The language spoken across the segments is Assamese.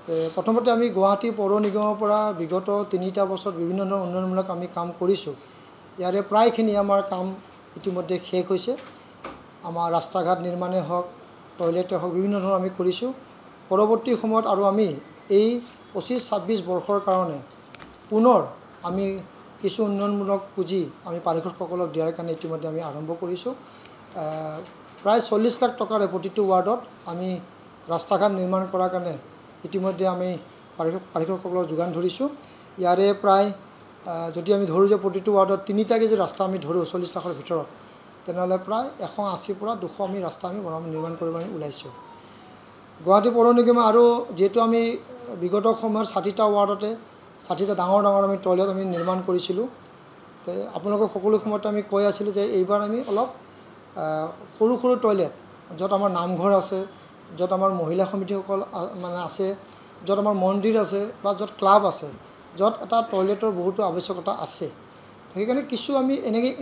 প্ৰথমতে আমি গুৱাহাটী পৌৰ নিগমৰ পৰা বিগত 3টা বছৰত বিভিন্ন ধৰণৰ উন্নয়নমূলক আমি কাম কৰিছোঁ। ইয়াৰে প্ৰায়খিনি আমাৰ কাম ইতিমধ্যে শেষ হৈছে। আমাৰ ৰাস্তা ঘাট নিৰ্মাণে হওক, টয়লেটে হওক, বিভিন্ন ধৰণৰ আমি কৰিছোঁ। পৰৱৰ্তী সময়ত আৰু আমি এই 25-26 বৰ্ষৰ কাৰণে পুনৰ আমি কিছু উন্নয়নমূলক পুঁজি আমি পাৰিষদসকলক দিয়াৰ কাৰণে ইতিমধ্যে আমি আৰম্ভ কৰিছোঁ। প্ৰায় 40 লাখ টকাৰে প্ৰতিটো ৱাৰ্ডত আমি ৰাস্তা ঘাট নিৰ্মাণ কৰাৰ কাৰণে ইতিমধ্যে আমি পাৰিষদসকলক যোগান ধৰিছোঁ। ইয়াৰে প্ৰায় যদি আমি ধৰোঁ যে প্ৰতিটো ৱাৰ্ডত 3টাকৈ যদি ৰাস্তা আমি ধৰোঁ 40 লাখৰ ভিতৰত, তেনেহ'লে প্ৰায় 180 পৰা 200 আমি ৰাস্তা আমি নিৰ্মাণ কৰিব আমি ওলাইছোঁ। গুৱাহাটী পৌৰ নিগমে আৰু যিহেতু আমি বিগত সময়ত 60টা ৱাৰ্ডতে 60টা ডাঙৰ আমি টয়লেট আমি নিৰ্মাণ কৰিছিলোঁ। আপোনালোকক সকলো সময়তে আমি কৈ আছিলোঁ যে এইবাৰ আমি অলপ সৰু টয়লেট, য'ত আমাৰ নামঘৰ আছে, য'ত আমাৰ মহিলা সমিতিসকল মানে আছে, য'ত আমাৰ মন্দিৰ আছে বা য'ত ক্লাব আছে, য'ত এটা টয়লেটৰ বহুতো আৱশ্যকতা আছে। সেইকাৰণে কিছু আমি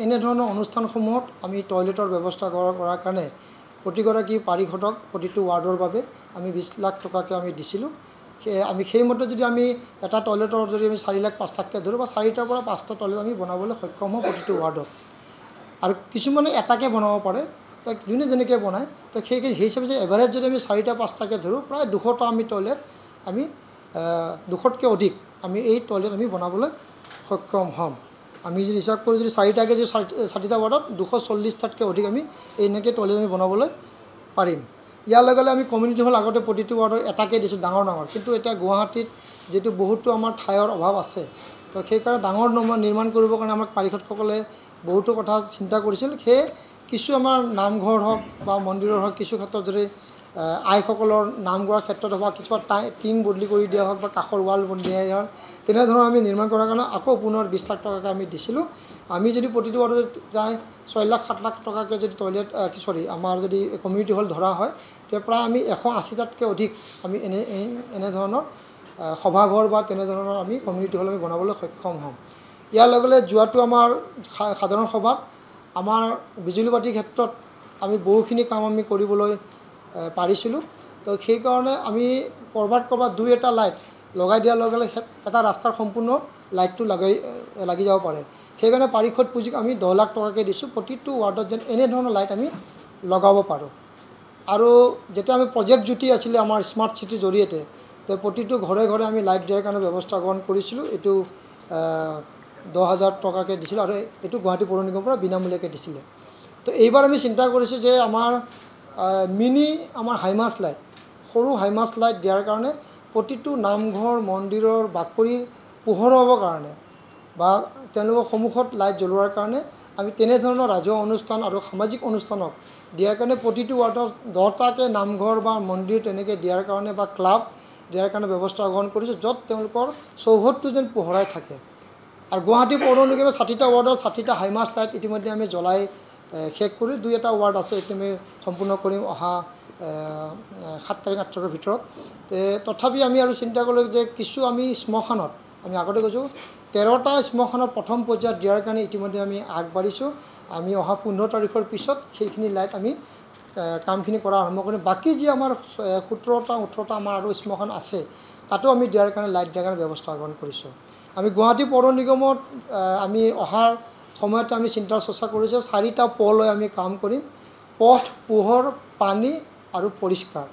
এনেধৰণৰ অনুষ্ঠানসমূহত আমি টয়লেটৰ ব্যৱস্থা কৰাৰ কাৰণে প্ৰতিগৰাকী পাৰিষদক প্ৰতিটো ৱাৰ্ডৰ বাবে আমি 20 লাখ টকাকৈ আমি দিছিলোঁ। আমি সেইমতে যদি আমি এটা টয়লেটৰ যদি আমি 4 লাখ 5 লাখকৈ ধৰোঁ বা 4টাৰ পৰা 5টা টয়লেট আমি বনাবলৈ সক্ষম হওঁ প্ৰতিটো ৱাৰ্ডত। আৰু কিছুমানে এটাকৈ বনাব পাৰে, যোনে যেনেকৈ বনায়। তো সেই হিচাপে যে এভাৰেজ যদি আমি 4টা 5টাকৈ ধৰোঁ, প্ৰায় 200টা আমি টয়লেট আমি 200তকৈ অধিক আমি এই টয়লেট আমি বনাবলৈ সক্ষম হ'ম। আমি যদি হিচাপ কৰোঁ যদি 4টাকৈ যদি 60টা ৱাৰ্ডত 240টাতকৈ অধিক আমি এনেকৈ টয়লেট আমি বনাবলৈ পাৰিম। ইয়াৰ লগে আমি কমিউনিটি হল আগতে প্ৰতিটো ৱাৰ্ডত এটাকৈ দিছোঁ ডাঙৰ, কিন্তু এতিয়া গুৱাহাটীত যিহেতু বহুতো আমাৰ ঠাইৰ অভাৱ আছে, তো সেইকাৰণে ডাঙৰ নিৰ্মাণ কৰিবৰ কাৰণে আমাক পাৰিষদসকলে বহুতো কথা চিন্তা কৰিছিল। সেয়ে কিছু আমাৰ নামঘৰ হওক বা মন্দিৰৰ হওক, কিছু ক্ষেত্ৰত যদি আইসকলৰ নাম গোৱাৰ ক্ষেত্ৰত হওক বা কিছুমান টিং বদলি কৰি দিয়া হওক বা কাষৰ ৱাল দিয়া হওক, তেনেধৰণৰ আমি নিৰ্মাণ কৰাৰ কাৰণে আকৌ পুনৰ 20 লাখ টকাকৈ আমি দিছিলোঁ। আমি যদি প্ৰতিটো ৱাৰ্ডত প্ৰায় 6 লাখ 7 লাখ টকাকৈ যদি টয়লেট আমাৰ যদি কমিউনিটি হল ধৰা হয়, তেতিয়া প্ৰায় আমি 180টাতকৈ অধিক আমি এনেধৰণৰ সভাঘৰ বা তেনেধৰণৰ আমি কমিউনিটি হল আমি বনাবলৈ সক্ষম হ'ম। ইয়াৰ লগে যোৱাটো আমাৰ সাধাৰণ সভাত আমাৰ বিজুলী বাতিৰ ক্ষেত্ৰত আমি বহুখিনি কাম আমি কৰিবলৈ পাৰিছিলোঁ। তো সেইকাৰণে আমি ক'ৰবাত 2-এটা লাইট লগাই দিয়াৰ লগে এটা ৰাস্তাৰ সম্পূৰ্ণ লাইটটো লাগি যাব পাৰে। সেইকাৰণে পাৰিষদ পুঁজিক আমি 10 লাখ টকাকৈ দিছোঁ, প্ৰতিটো ৱাৰ্ডত যেন এনেধৰণৰ লাইট আমি লগাব পাৰোঁ। আৰু যেতিয়া আমি প্ৰজেক্ট জ্যোতি আছিলে আমাৰ স্মাৰ্ট চিটিৰ জৰিয়তে, তো প্ৰতিটো ঘৰে আমি লাইট দিয়াৰ কাৰণে ব্যৱস্থা গ্ৰহণ কৰিছিলোঁ। এইটো 10,000 টকাকৈ দিছিলোঁ আৰু এইটো গুৱাহাটী পৌৰ নিগমৰ পৰা বিনামূলীয়াকৈ দিছিলে। তো এইবাৰ আমি চিন্তা কৰিছোঁ যে আমাৰ মিনি আমাৰ হাইমাষ্ট লাইট, সৰু হাইমাষ্ট লাইট দিয়াৰ কাৰণে প্ৰতিটো নামঘৰ মন্দিৰৰ বাকৰি পোহৰ হ'বৰ কাৰণে বা তেওঁলোকৰ সন্মুখত লাইট জ্বলোৱাৰ কাৰণে আমি তেনেধৰণৰ ৰাজহুৱা অনুষ্ঠান আৰু সামাজিক অনুষ্ঠানক দিয়াৰ কাৰণে প্ৰতিটো ৱাৰ্ডত 10টাকৈ নামঘৰ বা মন্দিৰ তেনেকৈ দিয়াৰ কাৰণে বা ক্লাব দিয়াৰ কাৰণে ব্যৱস্থা গ্ৰহণ কৰিছোঁ, য'ত তেওঁলোকৰ চৌহদটো যেন পোহৰাই থাকে। আৰু গুৱাহাটী পৌৰ নিগমে 60টা ৱাৰ্ডত 60টা হাইমাষ্ট লাইট ইতিমধ্যে আমি জ্বলাই শেষ কৰি 2-এটা ৱাৰ্ড আছে, এইটো আমি সম্পূৰ্ণ কৰিম অহা 7 তাৰিখ 8 তাৰিখৰ ভিতৰত। তথাপি আমি আৰু চিন্তা কৰিলোঁ যে কিছু আমি শ্মশানত, আমি আগতে কৈছোঁ 13টা শ্মশানত প্ৰথম পৰ্যায়ত দিয়াৰ কাৰণে ইতিমধ্যে আমি আগবাঢ়িছোঁ। আমি অহা 15 তাৰিখৰ পিছত সেইখিনি লাইট আমি কামখিনি কৰা আৰম্ভ কৰিম। বাকী যি আমাৰ 17টা 18টা আমাৰ আৰু শ্মশান আছে, তাতো আমি দিয়াৰ কাৰণে লাইট দিয়াৰ কাৰণে ব্যৱস্থা গ্ৰহণ কৰিছোঁ। আমি গুৱাহাটী পৌৰ নিগমত আমি অহাৰ সময়তে আমি চিন্তা চৰ্চা কৰিছোঁ 4টা পলৈ আমি কাম কৰিম: পথ, পোহৰ, পানী আৰু পৰিষ্কাৰ।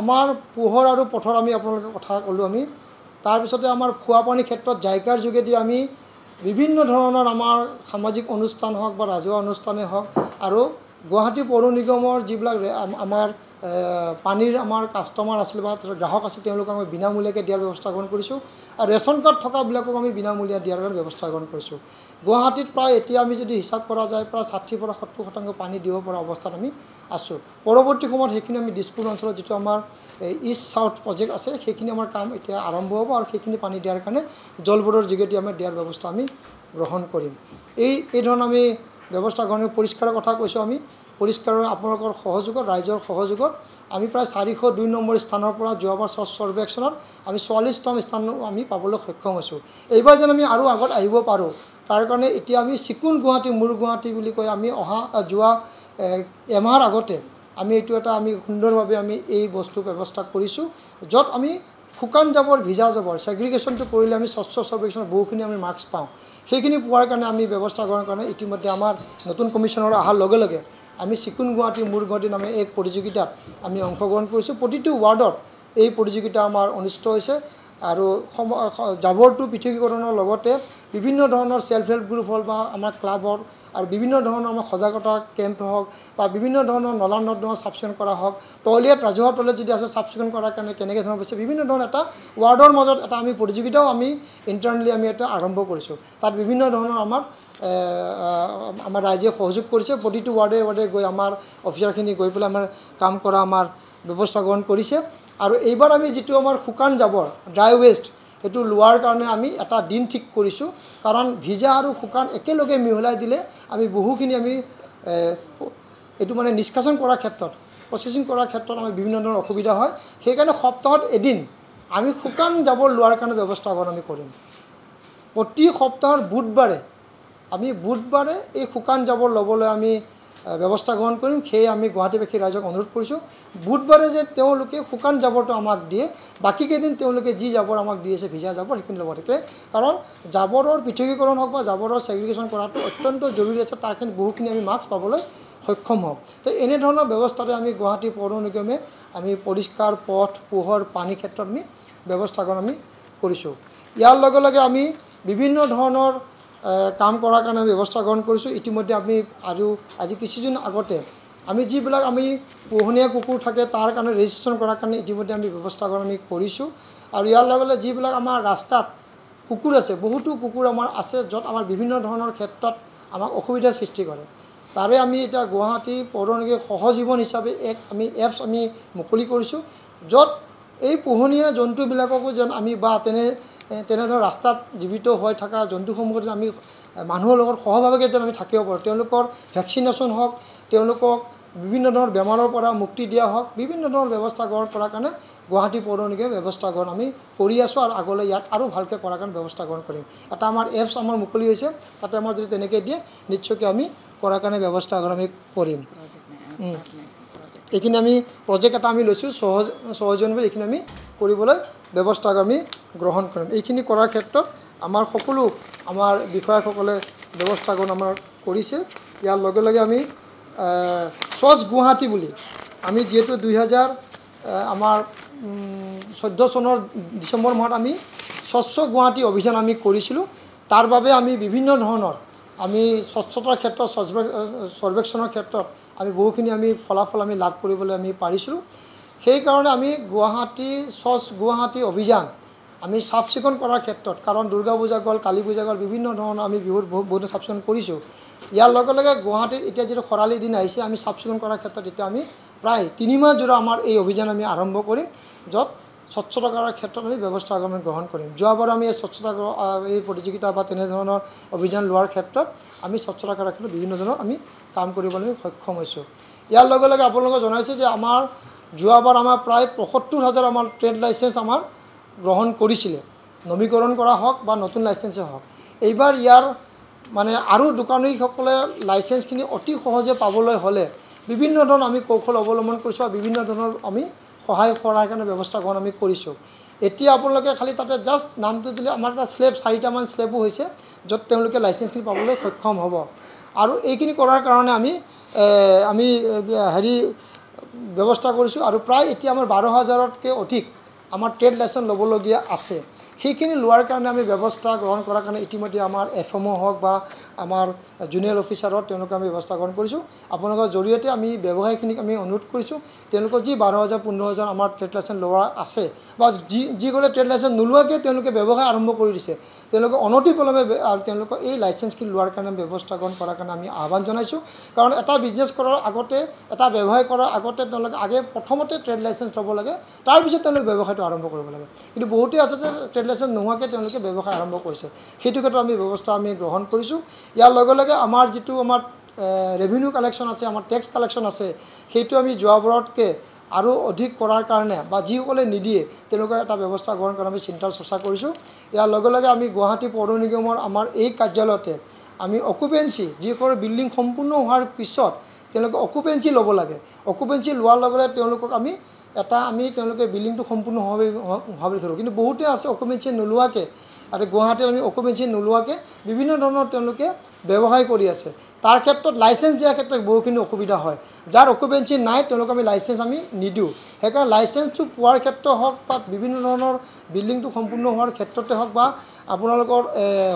আমাৰ পোহৰ আৰু পথৰ আমি আপোনালোকৰ কথা ক'লোঁ আমি। তাৰপিছতে আমাৰ খোৱা পানীৰ ক্ষেত্ৰত জাইকাৰ যোগেদি আমি বিভিন্ন ধৰণৰ আমাৰ সামাজিক অনুষ্ঠান হওক বা ৰাজহুৱা অনুষ্ঠানেই হওক আৰু গুৱাহাটী পৌৰ নিগমৰ যিবিলাক আমাৰ পানীৰ আমাৰ কাষ্টমাৰ আছিল বা গ্ৰাহক আছিল, তেওঁলোকক আমি বিনামূলীয়াকৈ দিয়াৰ ব্যৱস্থা গ্ৰহণ কৰিছোঁ। আৰু ৰেচন কাৰ্ড থকাবিলাকক আমি বিনামূলীয়া দিয়াৰ কাৰণে ব্যৱস্থা গ্ৰহণ কৰিছোঁ। গুৱাহাটীত প্ৰায় এতিয়া আমি যদি হিচাপ কৰা যায় প্ৰায় 60 পৰা 70% পানী দিব পৰা অৱস্থাত আমি আছোঁ। পৰৱৰ্তী সময়ত সেইখিনি আমি দিছপুৰ অঞ্চলত যিটো আমাৰ ইষ্ট চাউথ প্ৰজেক্ট আছে, সেইখিনি আমাৰ কাম এতিয়া আৰম্ভ হ'ব আৰু সেইখিনি পানী দিয়াৰ কাৰণে জল বোৰ্ডৰ যোগেদি আমি দিয়াৰ ব্যৱস্থা আমি গ্ৰহণ কৰিম। এই ধৰণৰ আমি ব্যৱস্থা গ্ৰহণ কৰি পৰিষ্কাৰৰ কথা কৈছোঁ। আমি পৰিষ্কাৰৰ আপোনালোকৰ সহযোগত, ৰাইজৰ সহযোগত আমি প্ৰায় 402 নম্বৰ স্থানৰ পৰা যোৱাবাৰ স্বচ্ছ সৰ্বেক্ষণত আমি 44তম স্থান আমি পাবলৈ সক্ষম হৈছোঁ। এইবাৰ যেন আমি আৰু আগত আহিব পাৰোঁ, তাৰ কাৰণে এতিয়া আমি চিকুণ গুৱাহাটী মূৰ গুৱাহাটী বুলি কৈ আমি যোৱা এমাহৰ আগতে আমি এইটো এটা আমি সুন্দৰভাৱে আমি এই বস্তু ব্যৱস্থা কৰিছোঁ য'ত আমি শুকান জাবৰ ভিজা জাবৰ ছেগ্ৰিগেশ্যনটো কৰিলে আমি স্বচ্ছ সৰ্বেক্ষণত বহুখিনি আমি মাৰ্কছ পাওঁ সেইখিনি পোৱাৰ কাৰণে আমি ব্যৱস্থা কৰাৰ কাৰণে ইতিমধ্যে আমাৰ নতুন কমিশ্যনৰ অহাৰ লগে লগে আমি চিকুণ গুৱাহাটী মোৰ গুৱাহাটী নামে এক প্ৰতিযোগিতাত আমি অংশগ্ৰহণ কৰিছোঁ প্ৰতিটো ৱাৰ্ডত এই প্ৰতিযোগিতা আমাৰ অনুষ্ঠিত হৈছে আৰু জাবৰটো পৃথকীকৰণৰ লগতে বিভিন্ন ধৰণৰ সেলফ হেল্প গ্ৰুপ হ'ল বা আমাৰ ক্লাবৰ আৰু বিভিন্ন ধৰণৰ আমাৰ সজাগতা কেম্প হওক বা বিভিন্ন ধৰণৰ নলা নৰ্দমা চাফ চিকুণ কৰা হওক টয়লেট ৰাজহুৱা টয়লেট যদি আছে চাফ চিকুণ কৰাৰ কাৰণে কেনেকৈ ধৰণৰ হৈছে বিভিন্ন ধৰণৰ এটা ৱাৰ্ডৰ মাজত এটা আমি প্ৰতিযোগিতাও আমি ইণ্টাৰনেলি আমি এটা আৰম্ভ কৰিছোঁ তাত বিভিন্ন ধৰণৰ আমাৰ ৰাইজে সহযোগ কৰিছে প্ৰতিটো ৱাৰ্ডে ৱাৰ্ডে গৈ আমাৰ অফিচাৰখিনি গৈ পেলাই আমাৰ কাম কৰা আমাৰ ব্যৱস্থা গ্ৰহণ কৰিছে আৰু এইবাৰ আমি যিটো আমাৰ শুকান জাবৰ ড্ৰাই ৱেষ্ট সেইটো লোৱাৰ কাৰণে আমি এটা দিন ঠিক কৰিছোঁ কাৰণ ভিজা আৰু শুকান একেলগে মিহলাই দিলে আমি বহুখিনি আমি এইটো মানে নিষ্কাশন কৰাৰ ক্ষেত্ৰত প্ৰচেছিং কৰাৰ ক্ষেত্ৰত আমি বিভিন্ন ধৰণৰ অসুবিধা হয় সেইকাৰণে সপ্তাহত এদিন আমি শুকান জাবৰ লোৱাৰ কাৰণে ব্যৱস্থা আমি কৰিম প্ৰতি সপ্তাহৰ বুধবাৰে এই শুকান জাবৰ ল'বলৈ আমি ব্যৱস্থা গ্ৰহণ কৰিম সেয়ে আমি গুৱাহাটীবাসী ৰাইজক অনুৰোধ কৰিছোঁ বুধবাৰে যে তেওঁলোকে শুকান জাবৰটো আমাক দিয়ে বাকী কেইদিন তেওঁলোকে যি জাবৰ আমাক দি আছে ভিজা জাবৰ সেইখিনি ল'ব থাকে কাৰণ জাবৰৰ পৃথকীকৰণ হওক বা জাবৰৰ ছেগ্ৰিগেশ্যন কৰাটো অত্যন্ত জৰুৰী আছে তাৰখিনি বহুখিনি আমি মাৰ্কছ পাবলৈ সক্ষম হওঁ তো এনেধৰণৰ ব্যৱস্থাতে আমি গুৱাহাটী পৌৰ নিগমে আমি পৰিষ্কাৰ পথ পোহৰ পানী ক্ষেত্ৰত আমি ব্যৱস্থা আমি কৰিছোঁ ইয়াৰ লগে লগে আমি বিভিন্ন ধৰণৰ কাম কৰাৰ কাৰণে ব্যৱস্থা গ্ৰহণ কৰিছোঁ ইতিমধ্যে আমি আৰু আজি কিছুদিন আগতে আমি যিবিলাক আমি পোহনীয়া কুকুৰ থাকে তাৰ কাৰণে ৰেজিষ্ট্ৰেশ্যন কৰাৰ কাৰণে ইতিমধ্যে আমি ব্যৱস্থা আমি কৰিছোঁ আৰু ইয়াৰ লগে লগে যিবিলাক আমাৰ ৰাস্তাত কুকুৰ আছে বহুতো কুকুৰ আমাৰ আছে য'ত আমাৰ বিভিন্ন ধৰণৰ ক্ষেত্ৰত আমাক অসুবিধাৰ সৃষ্টি কৰে তাৰে আমি এতিয়া গুৱাহাটী পৌৰ নিগমৰ সহজীৱন হিচাপে আমি এপছ আমি মুকলি কৰিছোঁ য'ত এই পোহনীয়া জন্তুবিলাককো যেন আমি বা তেনেধৰণৰ ৰাস্তাত জীৱিত হৈ থকা জন্তুসমূহত আমি মানুহৰ লগত সহভাৱে যেন আমি থাকিব পাৰোঁ তেওঁলোকৰ ভেকচিনেশ্যন হওক তেওঁলোকক বিভিন্ন ধৰণৰ বেমাৰৰ পৰা মুক্তি দিয়া হওক বিভিন্ন ধৰণৰ ব্যৱস্থা গ্ৰহণ কৰাৰ কাৰণে গুৱাহাটী পৌৰ নিগমে ব্যৱস্থা গ্ৰহণ আমি কৰি আছোঁ আৰু আগলৈ ইয়াত আৰু ভালকৈ কৰাৰ কাৰণে ব্যৱস্থা গ্ৰহণ কৰিম এটা আমাৰ এপছ আমাৰ মুকলি হৈছে তাতে আমাৰ যদি তেনেকৈ দিয়ে নিশ্চয়কৈ আমি কৰাৰ কাৰণে ব্যৱস্থা আমি কৰিম এইখিনি আমি প্ৰজেক্ট এটা আমি লৈছোঁ সহজীৱনবোৰ এইখিনি আমি কৰিবলৈ ব্যৱস্থা আমি গ্ৰহণ কৰিম এইখিনি কৰাৰ ক্ষেত্ৰত আমাৰ সকলো আমাৰ বিষয়াসকলে ব্যৱস্থা আমাৰ কৰিছে ইয়াৰ লগে লগে আমি স্বচ্ছ গুৱাহাটী বুলি আমি যিহেতু 2014 চনৰ ডিচেম্বৰ মাহত আমি স্বচ্ছ গুৱাহাটী অভিযান আমি কৰিছিলোঁ তাৰ বাবে আমি বিভিন্ন ধৰণৰ আমি স্বচ্ছতাৰ ক্ষেত্ৰত সৰ্বেক্ষণৰ ক্ষেত্ৰত আমি বহুখিনি আমি ফলাফল আমি লাভ কৰিবলৈ আমি পাৰিছিলোঁ সেইকাৰণে আমি স্বচ্ছ গুৱাহাটী অভিযান আমি চাফ চিকুণ কৰাৰ ক্ষেত্ৰত কাৰণ দুৰ্গা পূজা গ'ল কালী পূজা গ'ল বিভিন্ন ধৰণৰ আমি বহুত চাফ চিকুণ কৰিছোঁ ইয়াৰ লগে লগে গুৱাহাটীত এতিয়া যিটো খৰালি দিন আহিছে আমি চাফ চিকুণ কৰাৰ ক্ষেত্ৰত এতিয়া আমি প্ৰায় 3 মাহ জোৰা আমাৰ এই অভিযান আমি আৰম্ভ কৰিম য'ত স্বচ্ছতা কৰাৰ ক্ষেত্ৰত আমি ব্যৱস্থা আমি গ্ৰহণ কৰিম যোৱাবাৰ আমি এই স্বচ্ছতা এই প্ৰতিযোগিতা বা তেনেধৰণৰ অভিযান লোৱাৰ ক্ষেত্ৰত আমি স্বচ্ছতা কৰাৰ ক্ষেত্ৰত বিভিন্ন ধৰণৰ আমি কাম কৰিবলৈ সক্ষম হৈছোঁ ইয়াৰ লগে লগে আপোনালোকক জনাইছোঁ যে আমাৰ যোৱাবাৰ আমাৰ প্ৰায় ৭৫,000 আমাৰ ট্ৰেড লাইচেঞ্চ আমাৰ গ্ৰহণ কৰিছিলে নৱীকৰণ কৰা হওক বা নতুন লাইচেঞ্চে হওক এইবাৰ ইয়াৰ মানে আৰু দোকানীসকলে লাইচেঞ্চখিনি অতি সহজে পাবলৈ হ'লে বিভিন্ন ধৰণৰ আমি কৌশল অৱলম্বন কৰিছোঁ আৰু বিভিন্ন ধৰণৰ আমি সহায় কৰাৰ কাৰণে ব্যৱস্থা আমি কৰিছোঁ এতিয়া আপোনালোকে খালি তাতে জাষ্ট নামটো দিলে আমাৰ এটা স্লেব 4টামান স্লেবো হৈছে য'ত তেওঁলোকে লাইচেঞ্চখিনি পাবলৈ সক্ষম হ'ব আৰু এইখিনি কৰাৰ কাৰণে আমি ব্যৱস্থা কৰিছোঁ আৰু প্ৰায় এতিয়া আমাৰ 12,000তকৈ অধিক আমাৰ ট্ৰেড লাইচেঞ্চ ল'বলগীয়া আছে সেইখিনি লোৱাৰ কাৰণে আমি ব্যৱস্থা গ্ৰহণ কৰাৰ কাৰণে ইতিমধ্যে আমাৰ এফএমঅ হওক বা আমাৰ জুনিয়ৰ অফিচাৰত তেওঁলোকে আমি ব্যৱস্থা গ্ৰহণ কৰিছোঁ আপোনালোকৰ জৰিয়তে আমি ব্যৱসায়ীখিনিক আমি অনুৰোধ কৰিছোঁ তেওঁলোকৰ যি 12,000 15,000 আমাৰ ট্ৰেড লাইচেঞ্চ লোৱা আছে বা যিসকলে ট্ৰেড লাইচেঞ্চ নোলোৱাকৈ তেওঁলোকে ব্যৱসায় আৰম্ভ কৰি দিছে তেওঁলোকে অনতিপলমে আৰু তেওঁলোকৰ এই লাইচেঞ্চখিনি লোৱাৰ কাৰণে ব্যৱস্থা গ্ৰহণ কৰাৰ কাৰণে আমি আহ্বান জনাইছোঁ কাৰণ এটা বিজনেছ কৰাৰ আগতে এটা ব্যৱসায় কৰাৰ আগতে তেওঁলোকে প্ৰথমতে ট্ৰেড লাইচেঞ্চ ল'ব লাগে তাৰপিছত তেওঁলোকে ব্যৱসায়টো আৰম্ভ কৰিব লাগে কিন্তু বহুতেই আছে যে ট্ৰেড লাইচেঞ্চ নোহোৱাকৈ তেওঁলোকে ব্যৱসায় আৰম্ভ কৰিছে সেইটো ক্ষেত্ৰত আমি ব্যৱস্থা আমি গ্ৰহণ কৰিছোঁ ইয়াৰ লগে লগে আমাৰ যিটো আমাৰ ৰেভিনিউ কালেকশ্যন আছে আমাৰ টেক্স কালেকশ্যন আছে সেইটো আমি যোৱাবাৰতকৈ আৰু অধিক কৰাৰ কাৰণে বা যিসকলে নিদিয়ে তেওঁলোকৰ এটা ব্যৱস্থা গ্ৰহণ কৰি আমি চিন্তা চৰ্চা কৰিছোঁ ইয়াৰ লগে লগে আমি গুৱাহাটী পৌৰ নিগমৰ আমাৰ এই কাৰ্যালয়তে আমি অকুপেঞ্চি যিসকলৰ বিল্ডিং সম্পূৰ্ণ হোৱাৰ পিছত তেওঁলোকে অকুপেঞ্চি ল'ব লাগে অকুপেঞ্চি লোৱাৰ লগে লগে তেওঁলোকক আমি তেওঁলোকে বিল্ডিংটো সম্পূৰ্ণভাৱে ধৰোঁ কিন্তু বহুতে আছে অকুপেঞ্চি নোলোৱাকৈ আৰু গুৱাহাটীত আমি অকুপেঞ্চি নোলোৱাকৈ বিভিন্ন ধৰণৰ তেওঁলোকে ব্যৱসায় কৰি আছে তাৰ ক্ষেত্ৰত লাইচেঞ্চ দিয়াৰ ক্ষেত্ৰত বহুখিনি অসুবিধা হয় যাৰ অকুপেঞ্চি নাই তেওঁলোকক আমি লাইচেঞ্চ আমি নিদিওঁ সেইকাৰণে লাইচেঞ্চটো পোৱাৰ ক্ষেত্ৰত হওক বা বিভিন্ন ধৰণৰ বিল্ডিংটো সম্পূৰ্ণ হোৱাৰ ক্ষেত্ৰতে হওক বা আপোনালোকৰ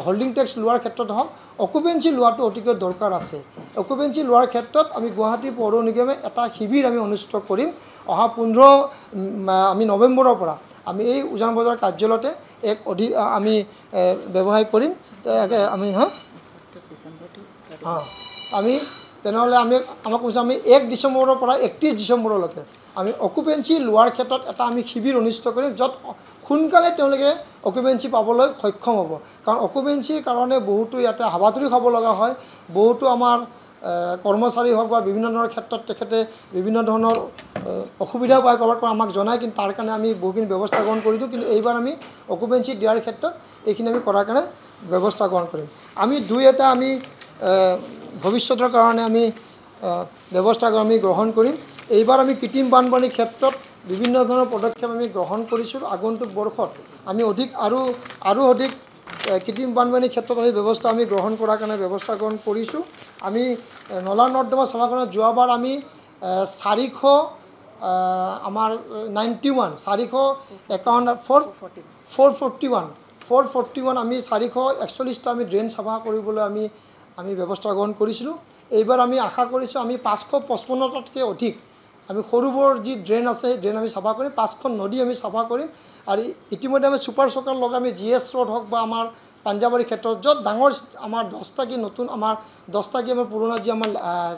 হোল্ডিং টেক্স লোৱাৰ ক্ষেত্ৰত হওক অকুপেঞ্চি লোৱাটো অতিকৈ দৰকাৰ আছে অকুপেঞ্চি লোৱাৰ ক্ষেত্ৰত আমি গুৱাহাটী পৌৰ নিগমে এটা শিবিৰ আমি অনুষ্ঠিত কৰিম অহা 15 আমি নৱেম্বৰৰ পৰা আমি এই উজান বজাৰ কাৰ্যালয়তে এক আমি ব্যৱসায় কৰিম আমি আমি তেনেহ'লে আমাক কৈছে আমি 1 ডিচেম্বৰৰ পৰা 31 ডিচেম্বৰলৈকে আমি অকুপেঞ্চি লোৱাৰ ক্ষেত্ৰত এটা আমি শিবিৰ অনুষ্ঠিত কৰিম য'ত সোনকালে তেওঁলোকে অকুপেঞ্চি পাবলৈ সক্ষম হ'ব কাৰণ অকুপেঞ্চিৰ কাৰণে বহুতো ইয়াতে হাবাথুৰি খাব লগা হয় বহুতো আমাৰ কৰ্মচাৰী হওক বা বিভিন্ন ধৰণৰ ক্ষেত্ৰত তেখেতে বিভিন্ন ধৰণৰ অসুবিধা পায় ক'ৰবাত আমাক জনায় কিন্তু তাৰ কাৰণে আমি বহুখিনি ব্যৱস্থা গ্ৰহণ কৰিছোঁ কিন্তু এইবাৰ আমি অকুপেঞ্চি দিয়াৰ ক্ষেত্ৰত এইখিনি আমি কৰাৰ কাৰণে ব্যৱস্থা গ্ৰহণ কৰিম আমি এটা আমি ভৱিষ্যতৰ কাৰণে আমি ব্যৱস্থা আমি গ্ৰহণ কৰিম এইবাৰ আমি কৃত্ৰিম বানপানীৰ ক্ষেত্ৰত বিভিন্ন ধৰণৰ পদক্ষেপ আমি গ্ৰহণ কৰিছোঁ আগন্তুক বৰ্ষত আমি আৰু অধিক কৃত্ৰিম বানপানীৰ ক্ষেত্ৰত আমি ব্যৱস্থা আমি গ্ৰহণ কৰাৰ কাৰণে ব্যৱস্থা গ্ৰহণ কৰিছোঁ আমি নলা নৰ্দমা চাফাকৰণত যোৱাবাৰ আমি 441 আমি 441টা আমি ড্ৰেইন চাফা কৰিবলৈ আমি ব্যৱস্থা গ্ৰহণ কৰিছিলোঁ এইবাৰ আমি আশা কৰিছোঁ আমি 555টাতকৈ অধিক আমি সৰুবৰ যি ড্ৰেইন আছে সেই ড্ৰেইন আমি চাফা কৰিম 5খন নদী আমি চাফা কৰিম আৰু ইতিমধ্যে আমি ছুপাৰ চকাৰ লগাই আমি GS ৰোড হওক বা আমাৰ পাঞ্জাবাৰী ক্ষেত্ৰত য'ত ডাঙৰ আমাৰ 10টা কি নতুন আমাৰ 10টা কি আমাৰ পুৰণা যি আমাৰ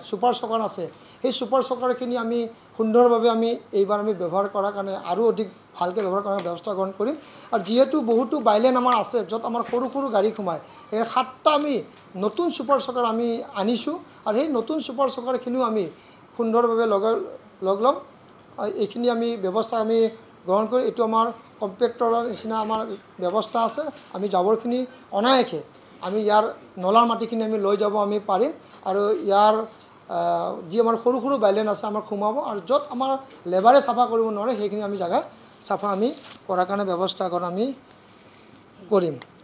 ছুপাৰ চকাৰ আছে সেই ছুপাৰ চকাৰখিনি আমি সুন্দৰভাৱে আমি এইবাৰ আমি ব্যৱহাৰ কৰাৰ কাৰণে আৰু অধিক ভালকৈ ব্যৱহাৰ কৰাৰ ব্যৱস্থা গ্ৰহণ কৰিম আৰু যিহেতু বহুতো বাইলেন আমাৰ আছে য'ত আমাৰ সৰু গাড়ী সোমায় এই 7টা আমি নতুন ছুপাৰ চকাৰ আমি আনিছোঁ আৰু সেই নতুন ছুপাৰ চকাৰখিনিও আমি সুন্দৰভাৱে লগ ল'ম এইখিনি আমি ব্যৱস্থা আমি গ্ৰহণ কৰি এইটো আমাৰ কম্পেক্টৰৰ নিচিনা আমাৰ ব্যৱস্থা আছে আমি জাবৰখিনি অনায়াসে আমি ইয়াৰ নলাৰ মাটিখিনি আমি লৈ যাব আমি পাৰিম আৰু ইয়াৰ যি আমাৰ সৰু বাইলেন আছে আমাৰ সোমাব আৰু য'ত আমাৰ লেবাৰে চাফা কৰিব নোৱাৰে সেইখিনি আমি জাগা চাফা আমি কৰাৰ কাৰণে ব্যৱস্থা আমি কৰিম